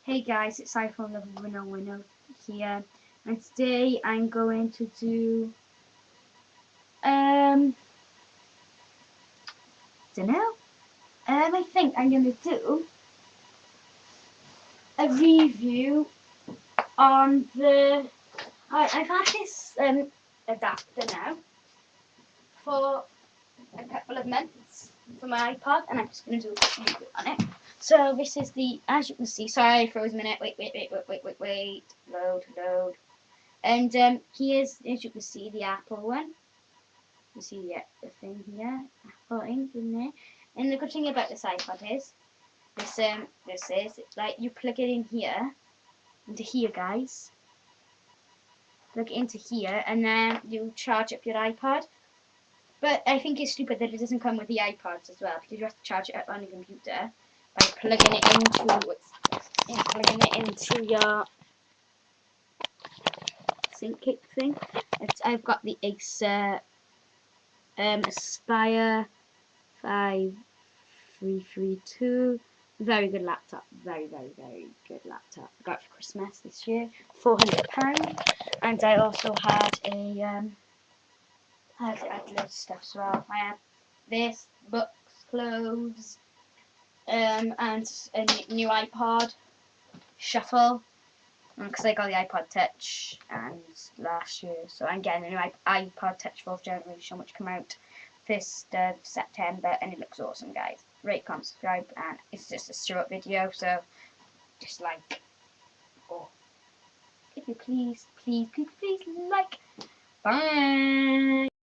Hey guys, it's iPhone Level Winnow here, and today I'm going to do dunno. I think I'm gonna do a review on the. I've had this adapter now for a couple of months for my iPod, and I'm just gonna do a review on it. So this is the, as you can see. Sorry, froze a minute. Wait. Load. And here's, as you can see, the Apple one. You see the thing here, Apple ink in there. And the good thing about this iPod is, this is like you plug it in here, into here, guys. Plug it into here, and then you charge up your iPod. But I think it's stupid that it doesn't come with the iPods as well, because you have to charge it up on your computer by plugging it into your ThinkCake thing. I've got the Acer Aspire 5332. Very good laptop. Very good laptop. I got it for Christmas this year. £400. And I also had I had loads of stuff as well. I had this, books, clothes, and a new iPod Shuffle. Because I got the iPod Touch and last year, so I'm getting a new iPod Touch 4th generation, which come out 1st of September, and it looks awesome, guys. Rate, comment, subscribe, and it's just a short video, so just like, if you please like. Bye.